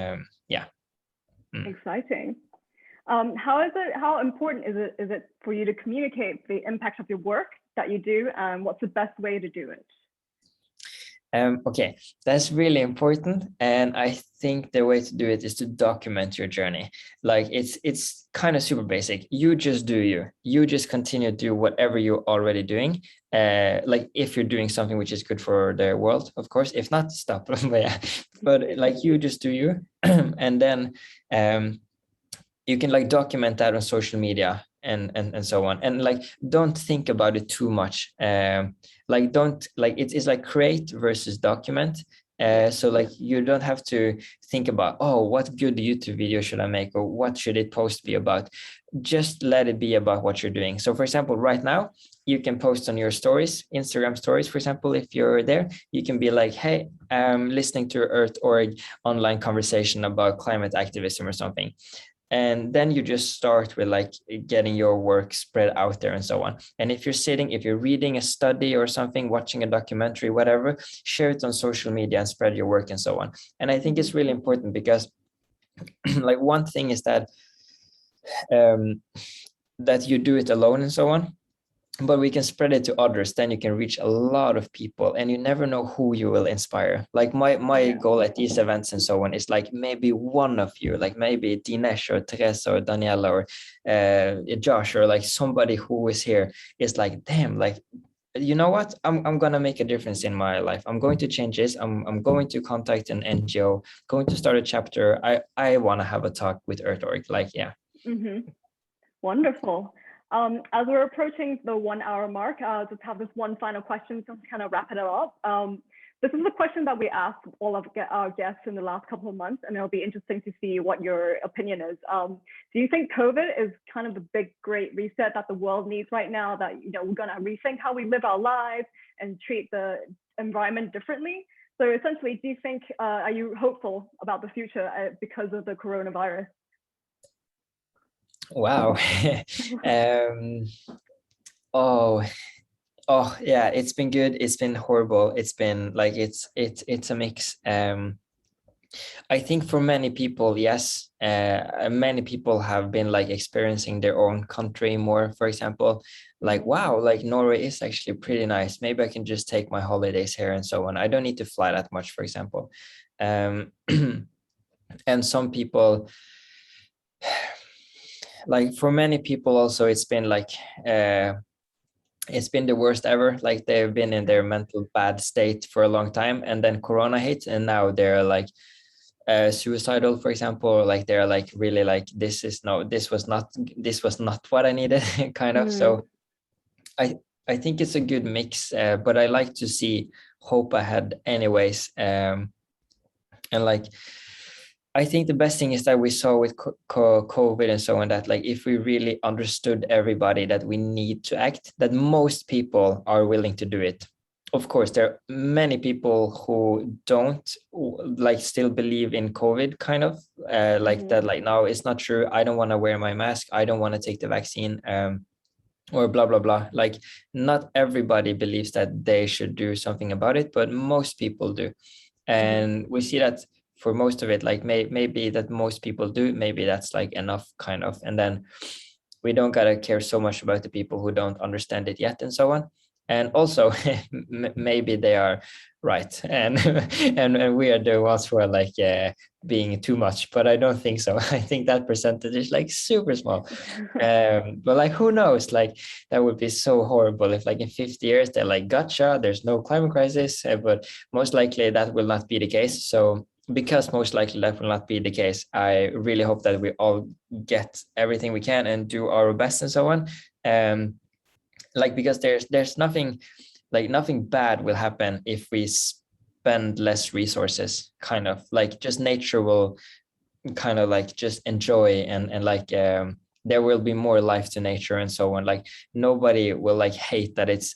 Exciting. How important is it for you to communicate the impact of your work that you do, and what's the best way to do it? Okay, that's really important. And I think the way to do it is to document your journey. Like it's kind of super basic. You just do you just continue to do whatever you're already doing. Like if you're doing something which is good for the world, of course. If not, stop. But like you just do you. And then you can like document that on social media and so on, and like don't think about it too much. Like don't, like it's like create versus document. So like you don't have to think about, oh, what good YouTube video should I make, or what should it post be about. Just let it be about what you're doing. So for example, right now you can post on your stories, Instagram stories, for example. If you're there, you can be like, hey, I'm listening to Earth.org online conversation about climate activism or something. And then you just start with like getting your work spread out there and so on. And if you're reading a study or something, watching a documentary, whatever, share it on social media and spread your work and so on. And I think it's really important because like one thing is that that you do it alone and so on, but we can spread it to others. Then you can reach a lot of people, and you never know who you will inspire. Like my goal at these events and so on is like maybe one of you, like maybe Dinesh or Teresa or Daniela or Josh, or like somebody who is here is like, damn, like you know what, I'm gonna make a difference in my life. I'm going to change this. I'm going to contact an NGO, going to start a chapter. I want to have a talk with Earth.org. Like, yeah. Wonderful. As we're approaching the 1 hour mark, just have this one final question to kind of wrap it up. This is a question that we asked all of our guests in the last couple of months, and it'll be interesting to see what your opinion is. Do you think COVID is kind of the big, great reset that the world needs right now, that, you know, we're gonna rethink how we live our lives and treat the environment differently? So essentially, do you think, are you hopeful about the future because of the coronavirus? Wow. Oh, oh yeah, it's been good. It's been horrible. It's been like, it's a mix. I think for many people, yes, many people have been like experiencing their own country more. For example, like, wow, like Norway is actually pretty nice. Maybe I can just take my holidays here and so on. I don't need to fly that much, for example. And some people, like for many people also, it's been like, it's been the worst ever. Like they've been in their mental bad state for a long time, and then Corona hit, and now they're like suicidal, for example, or like they're like really like, this was not what I needed, kind of. So I think it's a good mix, but I like to see hope ahead anyways. And like, I think the best thing is that we saw with COVID and so on, that like, if we really understood everybody that we need to act, that most people are willing to do it. Of course, there are many people who don't like still believe in COVID, kind of like that, like, no, it's not true. I don't want to wear my mask. I don't want to take the vaccine, or blah, blah, blah. Like, not everybody believes that they should do something about it, but most people do. And we see that for most of it, like maybe that most people do, maybe that's like enough, kind of. And then we don't gotta care so much about the people who don't understand it yet and so on. And also maybe they are right, and and we are the ones who are like being too much, but I don't think so. I think that percentage is like super small. But like, who knows, like that would be so horrible if like in 50 years they're like, gotcha, there's no climate crisis, but most likely that will not be the case. So because most likely that will not be the case, I really hope that we all get everything we can and do our best and so on. Like, because there's nothing, like nothing bad will happen if we spend less resources, kind of. Like, just nature will kind of like just enjoy, and like there will be more life to nature and so on. Like, nobody will like hate that it's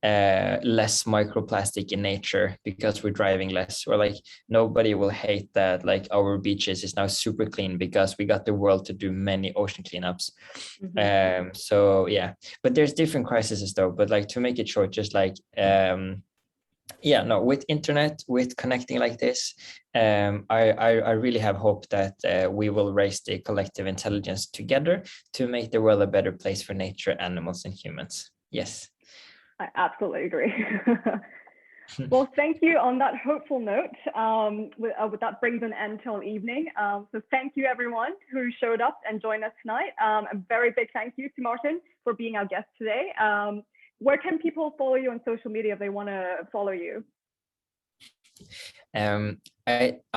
less microplastic in nature because we're driving less, or like nobody will hate that like our beaches is now super clean because we got the world to do many ocean cleanups. So yeah, but there's different crises though. But like, to make it short, just like yeah, no, with internet, with connecting like this, I really have hope that we will raise the collective intelligence together to make the world a better place for nature, animals, and humans. Yes. I absolutely agree. Well, thank you on that hopeful note. That brings an end till evening. So thank you everyone who showed up and joined us tonight. A very big thank you to Martin for being our guest today. Where can people follow you on social media if they want to follow you? I'm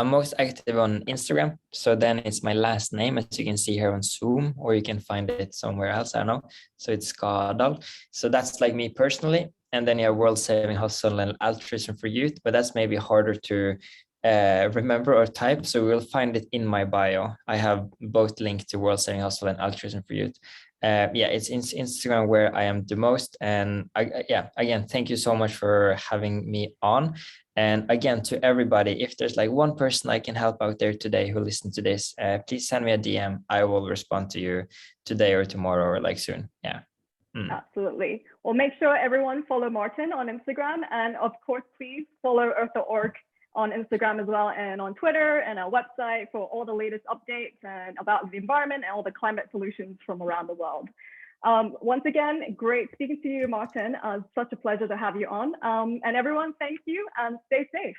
most active on Instagram. So then it's my last name, as you can see here on Zoom, or you can find it somewhere else, I don't know. So it's Skadal. So that's like me personally. And then you have World Saving Hustle and Altruism for Youth, but that's maybe harder to remember or type. So we'll find it in my bio. I have both linked to World Saving Hustle and Altruism for Youth. Yeah, it's Instagram where I am the most. And yeah, again, thank you so much for having me on. And again, to everybody, if there's like one person I can help out there today who listened to this, please send me a DM. I will respond to you today or tomorrow or like soon. Yeah. Absolutely. Well, make sure everyone follow Martin on Instagram. And of course, please follow Earth.org on Instagram as well, and on Twitter and our website for all the latest updates and about the environment and all the climate solutions from around the world. Once again, great speaking to you, Martin. Such a pleasure to have you on. And everyone, thank you and stay safe.